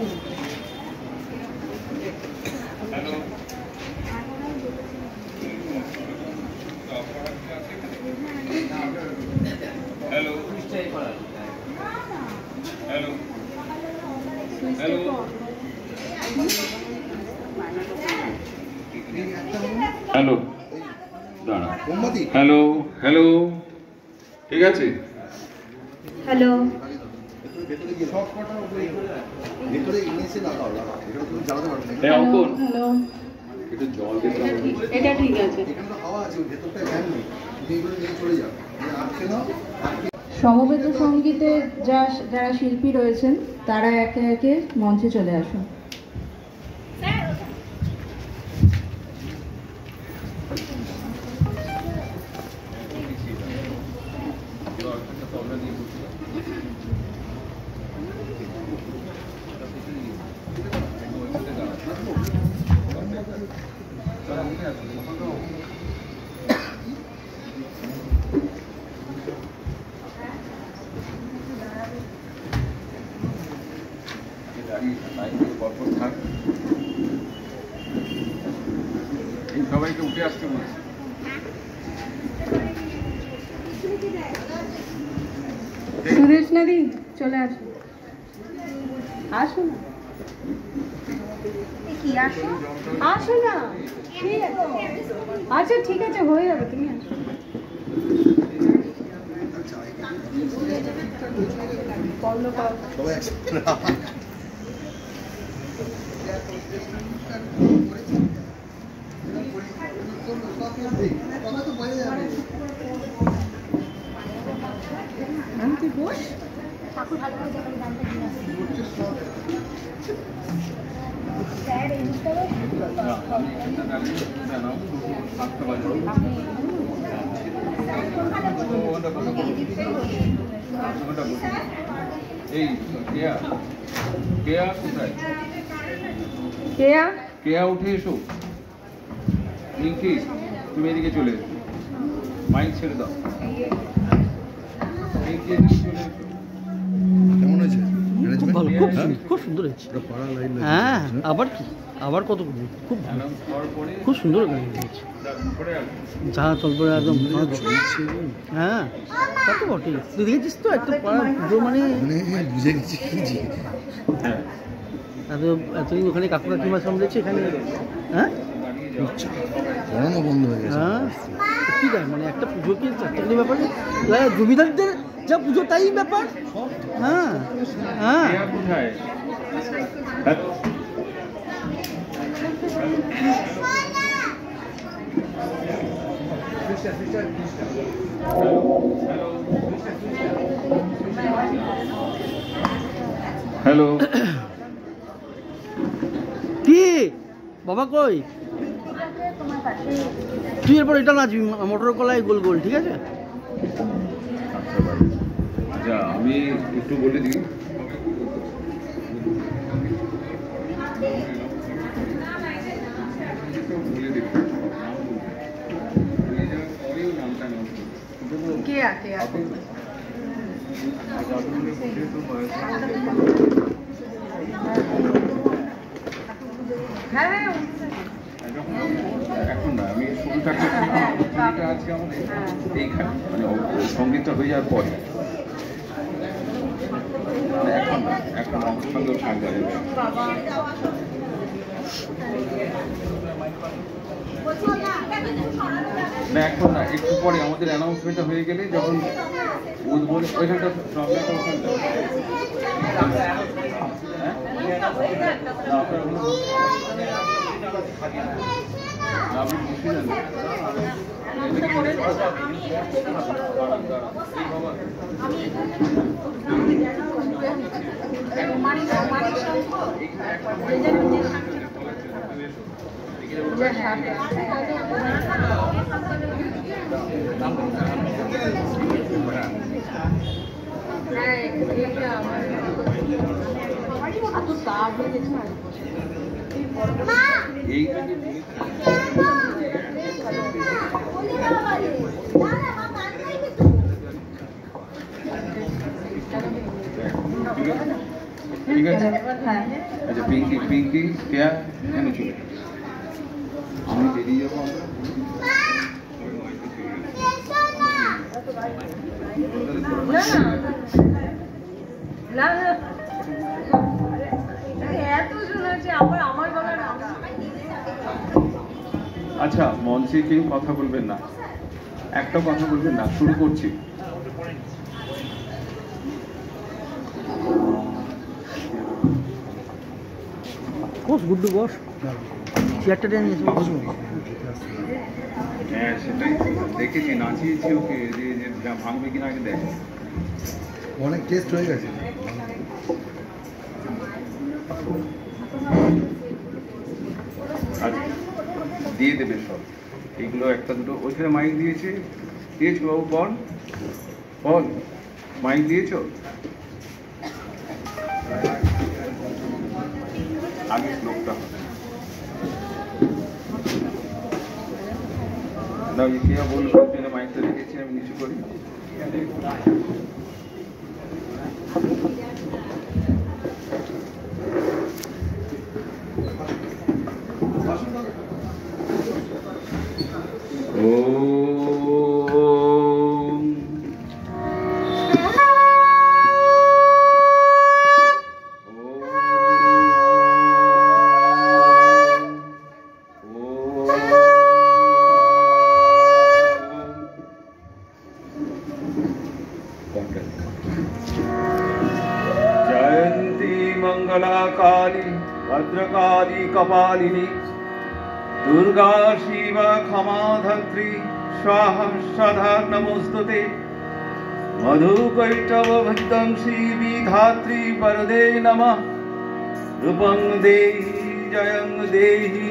Hello hello hello hello hello hello ठीक আছে hello hello এটা ঠিক আছে সমবেত সঙ্গীতে যারা শিল্পী রয়েছেন তারা একে একে মঞ্চে চলে আসুন। সবাইকে উঠে আসতে বলছি। সুরেশ নাদি চলে আসুন, আসুন কি আসুন আসো না, ঠিক আছে আচ্ছা ঠিক আছে হয়ে যাবে, তুমি আসো। কেয়া উঠে এসো, তুমি এদিকে চলে এসো, মাইক ছেড়ে দাও। খুব সুন্দর হয়েছে। হ্যাঁ আবার কি, আবার কত খুব ভালো, খুব সুন্দর গান হয়েছে। যা চলবে একদম। হ্যাঁ কত বটে, তুই দেখেছিস তো একটা পুজো মানে বুঝে গেছি এতদিন ওখানে কাকু কাকিমা সামলেছে, এখানে হ্যাঁ বন্ধ হয়ে গেছে। হ্যাঁ কি দেয় মানে একটা পুজোকে চারটে ব্যাপারে জমিদারদের যা পুজো তাই ব্যাপার। হ্যাঁ হ্যাঁ হ্যালো কি বাবা কই, তুই এরপর এটা নাচবি মটর কলাই গোল গোল, ঠিক আছে? আচ্ছা আমি একটু বলে দিই, এখন না আমি শুরুটাকে আজকে আমাদের এইখানে মানে সঙ্গীতটা হয়ে যাওয়ার পরে, এখন না এখন আমার সঙ্গেও থাকবে না, এখন না একটু পরে আমাদের অ্যানাউন্সমেন্টটা হয়ে গেলে যখন উদ্বোধন ওইখানটা ঠিক আছে? হ্যাঁ আচ্ছা পিঙ্কি কেয়া এখানে চলে আমি বেরিয়ে যাবো আচ্ছা মঞ্চে কেউ কথা বলবেন না, একটা কথা বলবেন না, শুরু করছি। বস গুড্ডু বস, চেয়ারটা টেনে নিয়েছে বসবো। হ্যাঁ সেটাই দেখেছি, নাচিয়েছি ওকে, যে ভাঙবে কিনা আগে দেখ। অনেক টেস্ট হয়ে গেছে। আচ্ছা দিয়ে দেবে সব এগুলো, একটা দুটো ওইখানে মাইক দিয়েছে, দিয়েছো বাবু? বল বল, মাইক দিয়েছো? আগে শ্লোকটা দাও, কে বলবো জন্য মাইকটা রেখেছি আমি নিচু করি। जयंती मंगला काली भद्रकाली कपालिनी दुर्गा शिवा क्षमा धत्री स्वाहा सदा नमोस्तुते मधुकैटव भक्तंसी विधात्री वरदे नमः रूपं देहि जयं देहि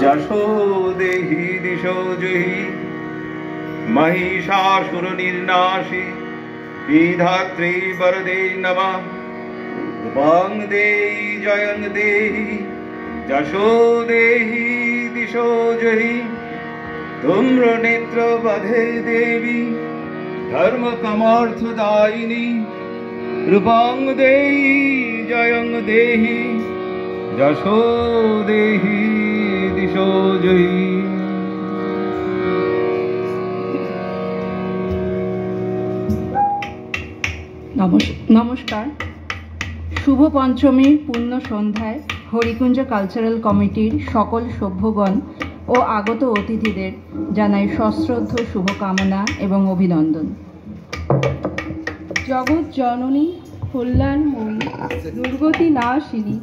जशो देहि दिशो जहि महिषासुर निर्नाशी विधात्री वरदे नमः रूपं देहि जयं देहि जशो देहि दिशो जहि धूम्र नेत्र बधे देवी धर्म कमर्थदायिनी रूपं देहि जयं देहि जशो देहि दिशो जहि। নমস্কার। শুভ পঞ্চমীর পূর্ণ সন্ধ্যায় হরিকুঞ্জ কালচারাল কমিটির সকল সভ্যগণ ও আগত অতিথিদের জানাই সশ্রদ্ধ শুভকামনা এবং অভিনন্দন। জগৎ জননী কল্যাণময়ী দুর্গতি নাশিনী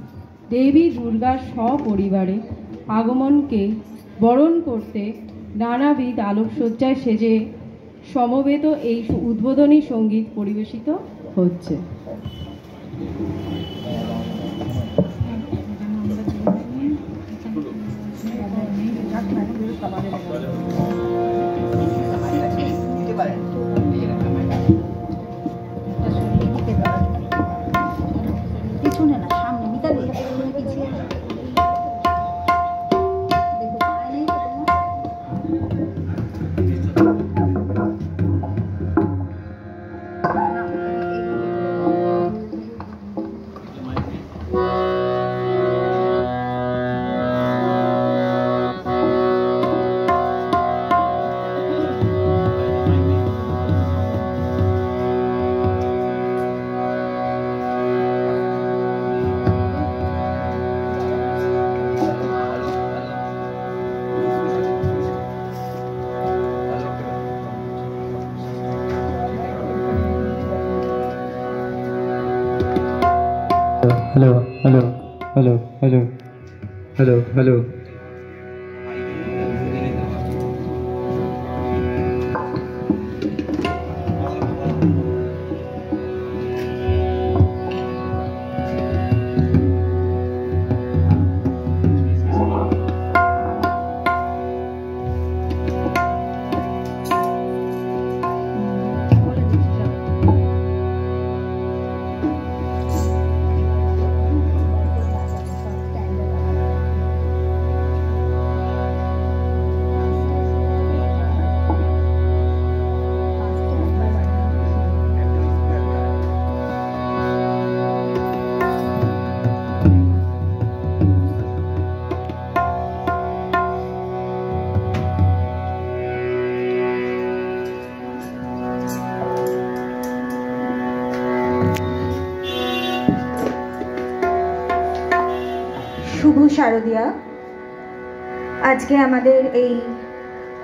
দেবী দুর্গার সপরিবারে আগমনকে বরণ করতে নানাবিধ আলোকসজ্জায় সেজে সমবেত এই উদ্বোধনী সঙ্গীত পরিবেশিত হচ্ছে। Hello, hello, hello, hello, hello, hello. শুভ শারদিয়া। আজকে আমাদের এই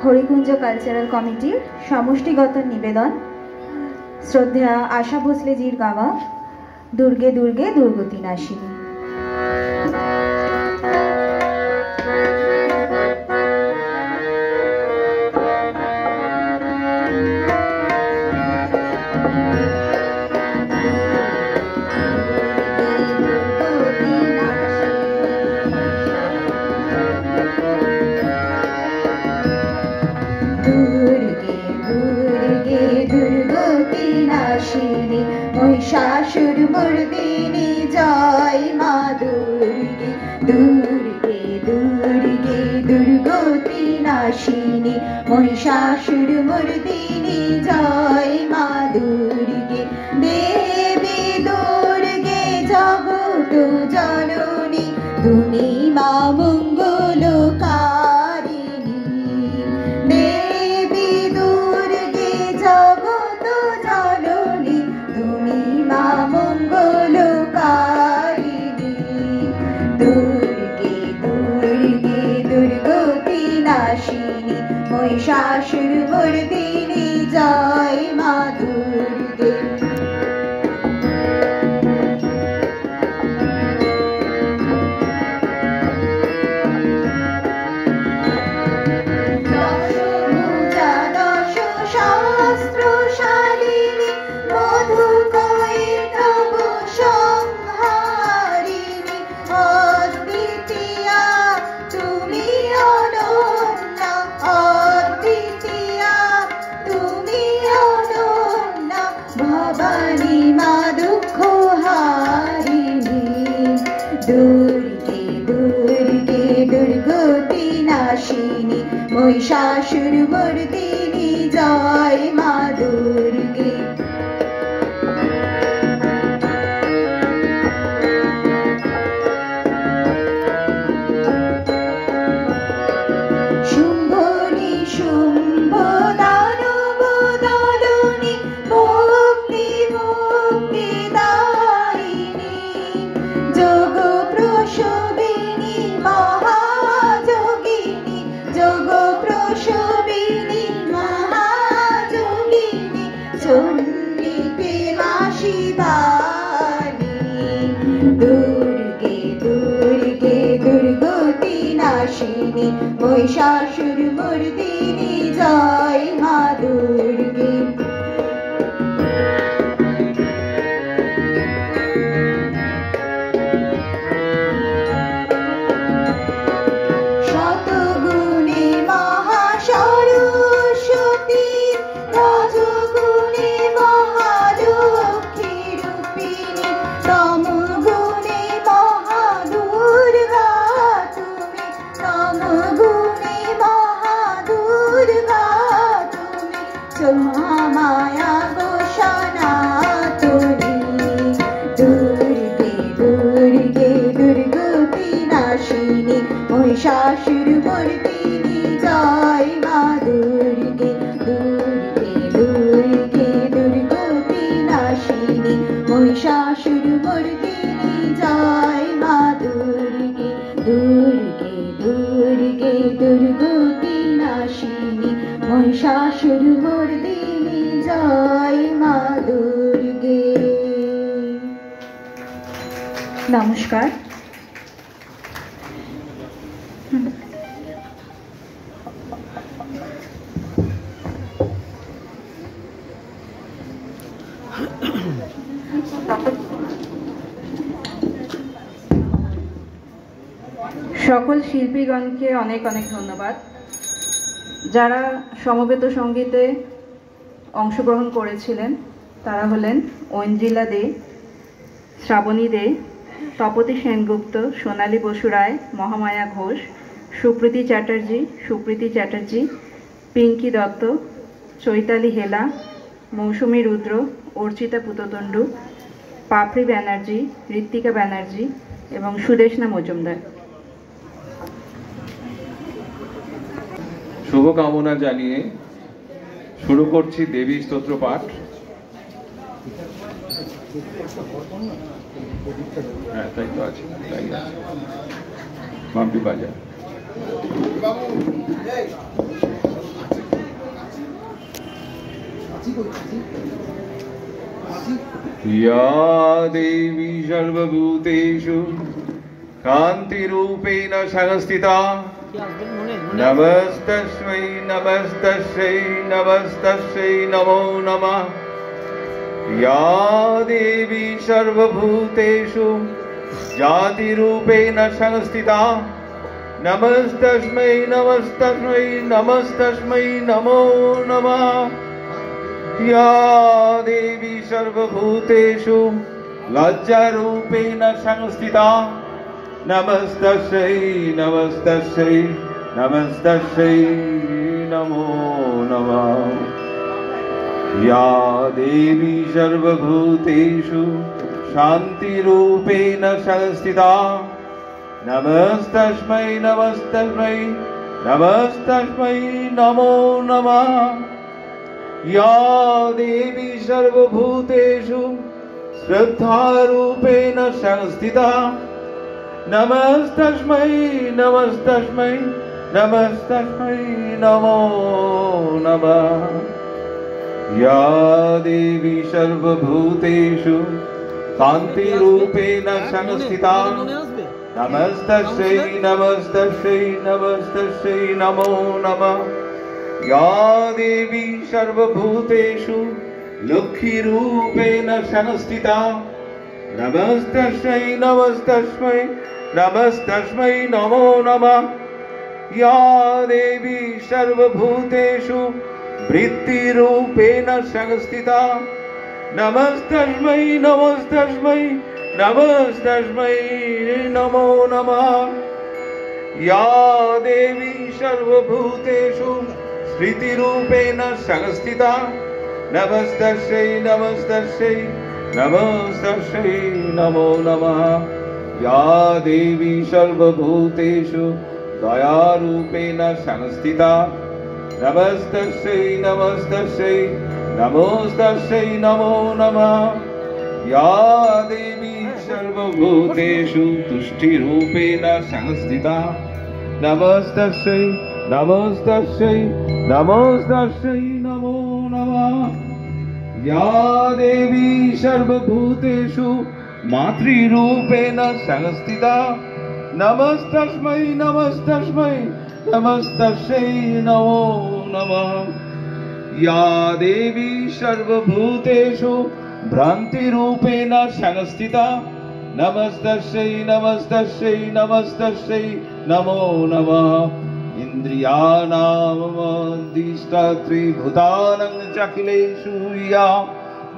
হরিকুঞ্জ কালচারাল কমিটির সমষ্টিগত নিবেদন শ্রদ্ধেয়া আশা ভোসলেজির গাওয়া দুর্গে দুর্গে দুর্গতি নাশিনী। মহিষাসুর মর্দিনী জয় মা দুর্গে, দুর্গে দুর্গে দুর্গতি নাশিনী। মহিষাসুর মর্দিনী জয় মা দুর্গে, দেবী দুর্গে জগত জননী তুমি মা মঙ্গলকারিণী। দেবী দুর্গে জগত জননী তুমি মা মঙ্গলকারিণী। দুর্গে দুর্গে দুর্গতি নাশিনী মহিষাসুর মর্দিনী জয় মা দুর্গে। দুর্গে দুর্গে দুর্গতি নাশিনী মহিষাসুর মর্দিনী জয় মা দুর্গে। শুম্ভনি শুম্ভ দানব দলনি মুক্তি মুক্তি দায়িনী যোগ প্রসবিনী মহাযোগিনী, যোগ প্রসবিনী মহাযোগিনী চণ্ডী প্রেমা শিবানী। দুর্গে দুর্গে দুর্গতি নাশিনী মহিষাসুর মর্দিনী জয় মা দুর্গে। শতগুণে মহাসরস্বতী রজগুণে মহালক্ষ্মী রূপিণী তমগুণে মহাদুর্গা তুমি, তমগুণে মহাদুর্গা তুমি মহামায়া গো সনাতনী। দুর্গে দুর্গে দুর্গতি নাশিনী মহিষাসুর মর্দিনী জয় মা দুর্গে। দুর্গে দুর্গে দুর্গতি নাশিনী মহিষাসুর মর্দিনী জয় মা দুর্গে। দুর্গে দুর্গে দুর্গতি নাশিনী মহিষাসুর মর্দিনী জয় মা দুর্গে। নমস্কার। সকল শিল্পীগণকে অনেক অনেক ধন্যবাদ যারা সমবেত সঙ্গীতে অংশগ্রহণ করেছিলেন। তারা হলেন ঐন্দ্রিলা দে, শ্রাবণী দে, তপতী সেনগুপ্ত, সোনালী বসু রায়, মহামায়া ঘোষ, সুপ্রীতি চ্যাটার্জি, পিঙ্কি দত্ত, চৈতালি হেলা, মৌসুমী রুদ্র, অর্চিতা পুততণ্ডু, পাপড়ি ব্যানার্জি, ঋত্বিকা ব্যানার্জি এবং সুদেশনা মজুমদার। শুভকামনা জানিয়ে শুরু করছি দেবী স্তোত্র পাঠ। হ্যাঁ তাই তো আছে, তাই আছে মাম্পি বাজার। या देवी सर्वभूतेषु कान्तिरूपेण संस्थिता नमस्तस्मै नमस्तस्यै नमस्तस्यै नमो नमः। या देवी सर्वभूतेषु जातिरूपेण संस्थिता नमस्तस्मै नमस्तस्मै नमस्तस्मै नमो नमः। या देवी सर्वभूतेषु लज्जारूपेण संस्थिता नमस्तस्यै नमस्तस्यै नमस्तस्यै नमो नमः। या देवी सर्वभूतेषु शान्तिरूपेण संस्थिता नमस्तस्मै नमस्तस्मै नमस्तस्मै नमो नमः। या देवी सर्वभूतेषु श्रद्धारूपेण संस्थिता नमस्तस्मै नमस्तस्मै नमस्तस्मै नमो नमः। या देवी सर्वभूतेषु कान्तिरूपेण संस्थिता नमस्तस्यै नमस्तस्यै नमस्तस्यै नमो नमः। या देवी सर्वभूतेषु लक्ष्मीरूपेण संस्थिता नमस्तस्यै नमस्तस्मै नमस्तस्मै नमो नमः। या देवी सर्वभूतेषु वृत्तिरूपेण संस्थिता नमस्तस्मै नमस्तस्मै नमस्तस्मै नमो नमः। या देवी सर्वभूतेषु स्मृतिरूपेण संस्थिता नमस्तस्यै नमस्तस्यै नमस्तस्यै नमो नमः। या देवी सर्वभूतेषु दयारूपेण संस्थिता नमस्तस्यै नमस्तस्यै नमस्तस्यै नमो नमः। या देवी सर्वभूतेषु तुष्टिरूपेण संस्थिता नमस्तस्यै नमस्तस्यै नमस्तस्यै नमो नमः। या देवी सर्वभूतेषु मातृरूपेण संस्थिता नमस्तस्मै नमस्तस्मै नमस्तस्यै नमो नमः। या देवी सर्वभूतेषु भ्रान्तिरूपेण संस्थिता नमस्तस्यै नमस्तस्यै नमस्तस्यै नमो नमः। इन्द्रियाणामधिष्ठात्री भूतानां चाखिलेषु या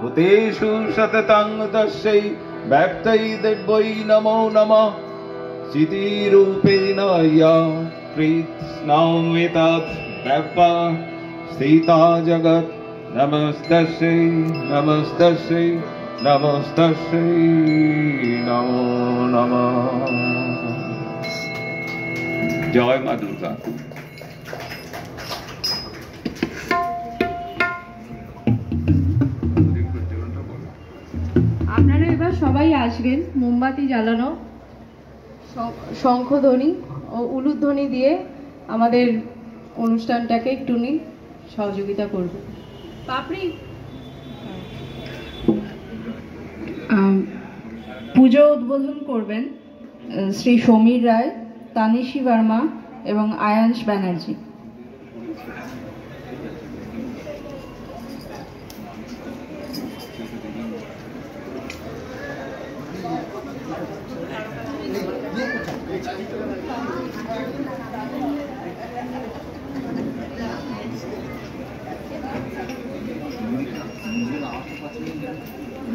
भूतेषु सततं तस्यै व्याप्त्यै दिव्यै नमो नमः। चितिरूपेण या कृत्स्नामेतत् व्याप्ता स्थिता जगत् नमस्तस्यै नमस्तस्यै नमस्तस्यै नमो नमः। जय मां दुर्गा। আপনারা এবার সবাই আসবেন, মোমবাতি জ্বালানো, শঙ্খধ্বনি ও উলুধ্বনি দিয়ে আমাদের অনুষ্ঠানটাকে একটু সহযোগিতা করবে। পাপড়ি পুজো উদ্বোধন করবেন শ্রী সমীর রায়, তানিশী বর্মা এবং আয়াংশ ব্যানার্জি।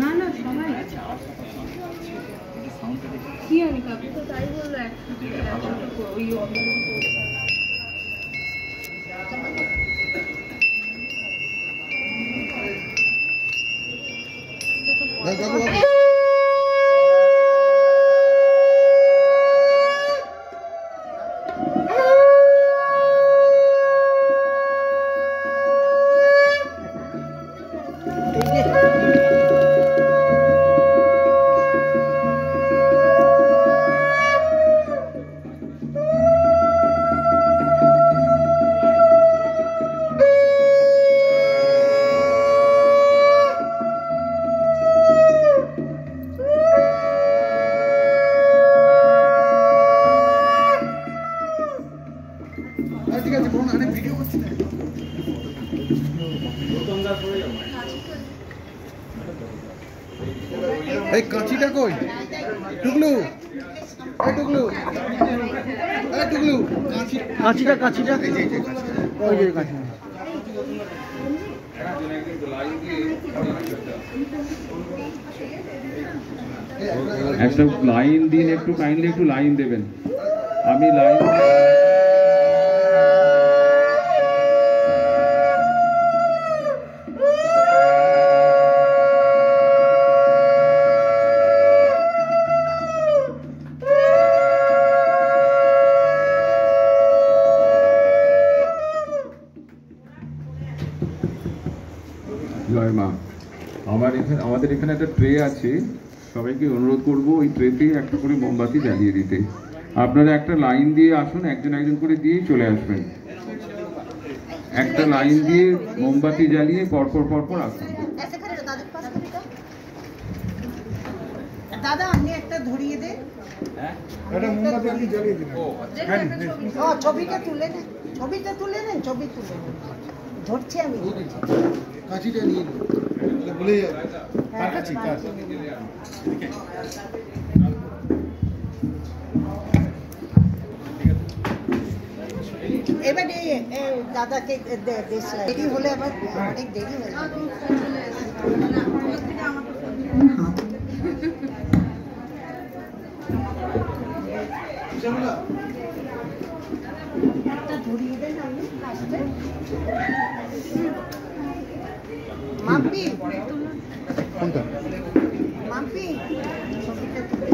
না না সবাই কি আমি কাকু তো তাই বললো ওই কাঁচিটা কই? টুকলু, এই টুকলু, এই টুকলু, কাঁচিটা কাঁচিটা ওই যে কাঁচি। একটা লাইন দিন, একটু কাইন্ডলি একটু লাইন দেবেন। আমি লাইন জয় মা। আমাদের এখানে একটা ট্রে আছে, সবাইকে অনুরোধ করব ওই ট্রেতে একটা করে মোমবাতি জ্বালিয়ে দিতে। আপনারা একটা লাইন দিয়ে আসুন, একজন একজন করে দিয়েই চলে আসবেন। একটা লাইন দিয়ে মোমবাতি জ্বালিয়ে পরপর পরপর আসুন। দাদা আপনি একটা ধরিয়ে দেন। এটা মোমবাতি আপনি জ্বালিয়ে দিন। ও ছবিটা তুলে নেন, ছবিটা তুলে নেন, ছবি তুলে নেন। ধরছি আমি। কাঁচিটা নিয়ে নিন, ভুলে যাবে। কার কাছে কার? এবারে দাদাকে দেরি হলে আবার অনেক দেরি হয়ে যাবে। ধরিয়ে দেন আপনি আসতে। মাম্পি কোনটা? মাম্পি ছবিটা তুলে